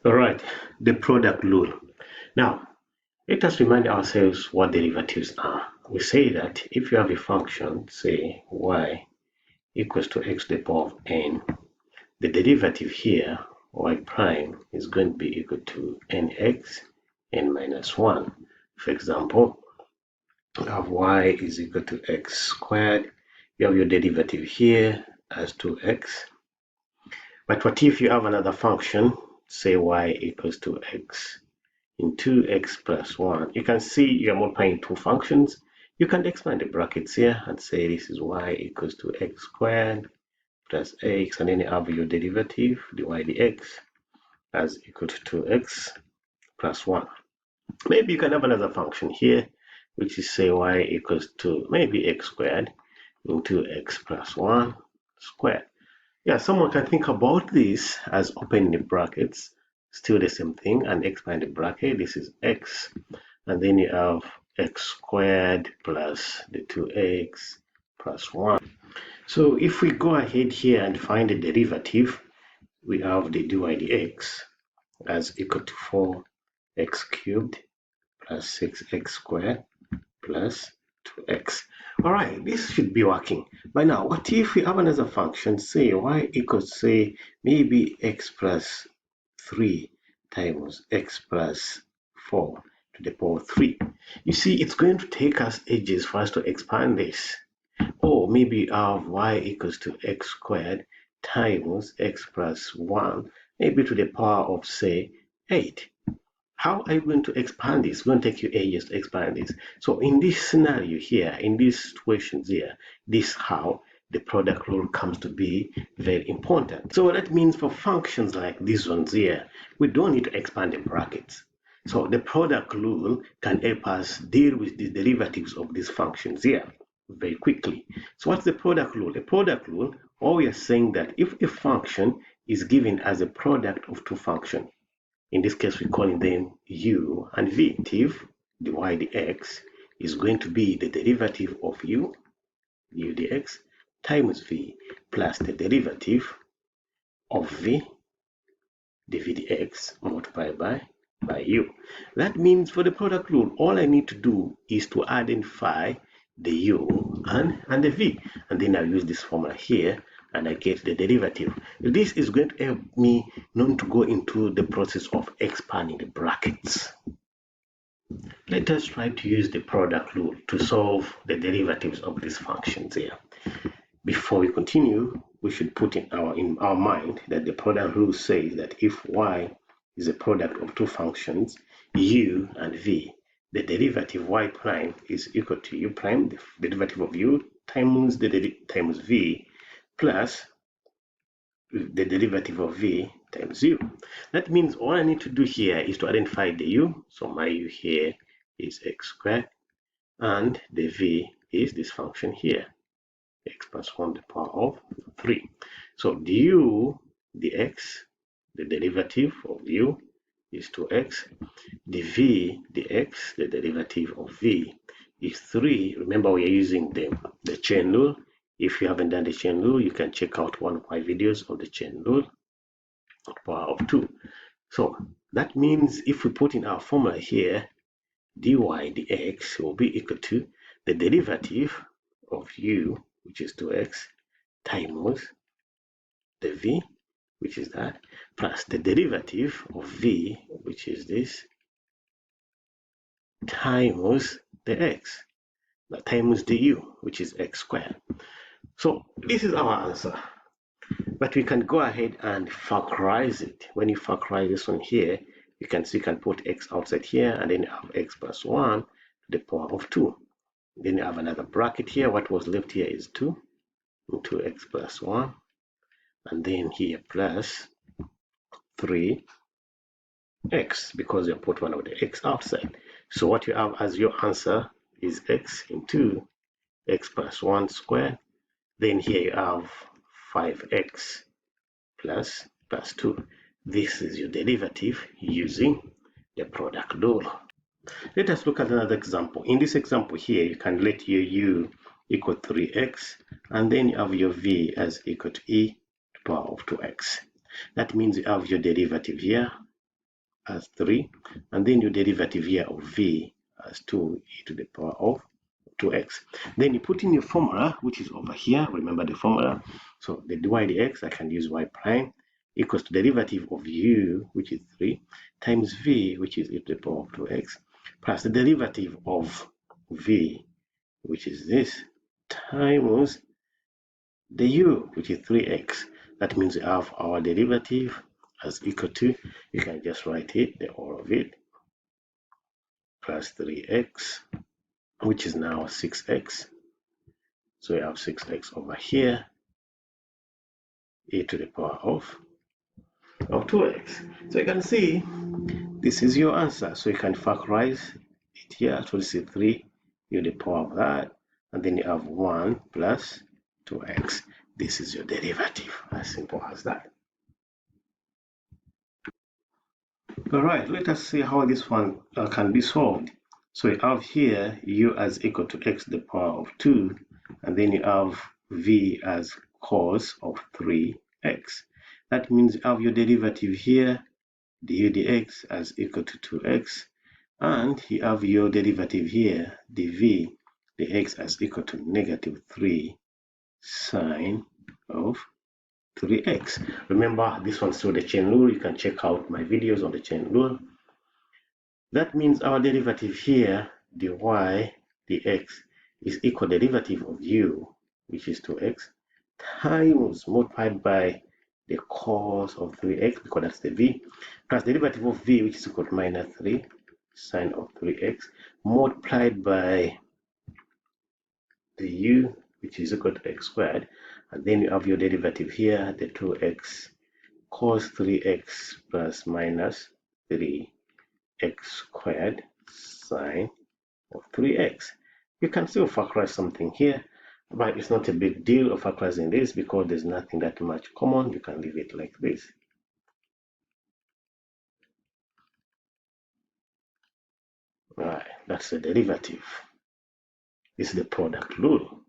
All right, the product rule. Now, let us remind ourselves what derivatives are. We say that if you have a function, say y equals to x to the power of n, the derivative here, y prime, is going to be equal to nx n minus 1. For example, you have y is equal to x squared. You have your derivative here as 2x. But what if you have another function, say y equals to x into x plus 1. You can see you're multiplying two functions. You can expand the brackets here and say this is y equals to x squared plus x, and then you have your derivative, dy dx, as equal to 2x plus 1. Maybe you can have another function here, which is say y equals to maybe x squared into x plus 1 squared. Yeah, someone can think about this as opening the brackets, still the same thing, and expand the bracket. This is x, and then you have x squared plus the 2x plus 1. So if we go ahead here and find the derivative, we have the dy dx as equal to 4x cubed plus 6x squared plus 2x. All right, this should be working. But now, what if we have another function, say y equals, say, maybe x plus 3 times x plus 4 to the power 3. You see, it's going to take us ages for us to expand this. Or maybe have y equals to x squared times x plus 1, maybe to the power of, say, 8. How are you going to expand this? It's going to take you ages to expand this. So in this scenario here, in these situations here, this how the product rule comes to be very important. So that means for functions like these ones here, we don't need to expand the brackets. So the product rule can help us deal with the derivatives of these functions here very quickly. So what's the product rule? The product rule, all we are saying that if a function is given as a product of two functions, in this case, we're calling them u and v. Derivative dy dx is going to be the derivative of u dx times v plus the derivative of v dv dx multiplied by u. That means for the product rule, all I need to do is to identify the u and the v, and then I use this formula here and I get the derivative. This is going to help me not to go into the process of expanding the brackets. Let us try to use the product rule to solve the derivatives of these functions here. Before we continue, we should put in our mind that the product rule says that if y is a product of two functions, u and v, the derivative y prime is equal to u prime, the derivative of u, times times v, plus the derivative of v times u. That means all I need to do here is to identify the u. So my u here is x squared, and the v is this function here, x plus 1 to the power of 3. So du dx, the derivative of u, is 2x. The v dx, the derivative of v, is 3. Remember, we are using the chain rule. If you haven't done the chain rule, you can check out one of my videos of the chain rule, power of 2. So that means if we put in our formula here, dy dx will be equal to the derivative of u, which is 2x, times the v, which is that, plus the derivative of v, which is this, times the x, times the u, which is x squared. So this is our answer. But we can go ahead and factorize it. When you factorize this one here, you can see you can put x outside here, and then you have x plus 1 to the power of 2. Then you have another bracket here. What was left here is 2 into x plus 1, and then here plus 3x, because you put one of the x outside. So what you have as your answer is x into x plus 1 squared. Then here you have 5x plus 2. This is your derivative using the product rule. Let us look at another example. In this example here, you can let your u equal 3x, and then you have your v as equal to e to the power of 2x. That means you have your derivative here, as 3, and then your derivative here of v as 2e to the power of 2x. Then you put in your formula, which is over here. Remember the formula. So the dy dx, I can use y prime equals to derivative of u, which is 3, times v, which is e to the power of 2x, plus the derivative of v, which is this, times the u, which is 3x. That means we have our derivative as equal to, you can just write it, the all of it, plus 3x, which is now 6x. So we have 6x over here, e to the power of 2x. So you can see this is your answer. So you can factorize it here. So this is 3 e to the power of that, and then you have 1 plus 2x. This is your derivative, as simple as that. All right, let us see how this one can be solved. So we have here u as equal to x to the power of 2, and then you have v as cos of 3x. That means you have your derivative here, du dx, as equal to 2x, and you have your derivative here, dv dx, as equal to negative 3 sine of 3x. Remember, this one's still the chain rule. You can check out my videos on the chain rule. That means our derivative here, dy dx, is equal derivative of u, which is 2x, times multiplied by the cos of 3x, because that's the v, plus derivative of v, which is equal to minus 3 sine of 3x, multiplied by the u, which is equal to x squared, and then you have your derivative here, the 2x cos 3x plus minus 3x squared sine of 3x. You can still factorize something here, but it's not a big deal of factorizing this because there's nothing that much common. You can leave it like this. All right, that's the derivative. This is the product rule.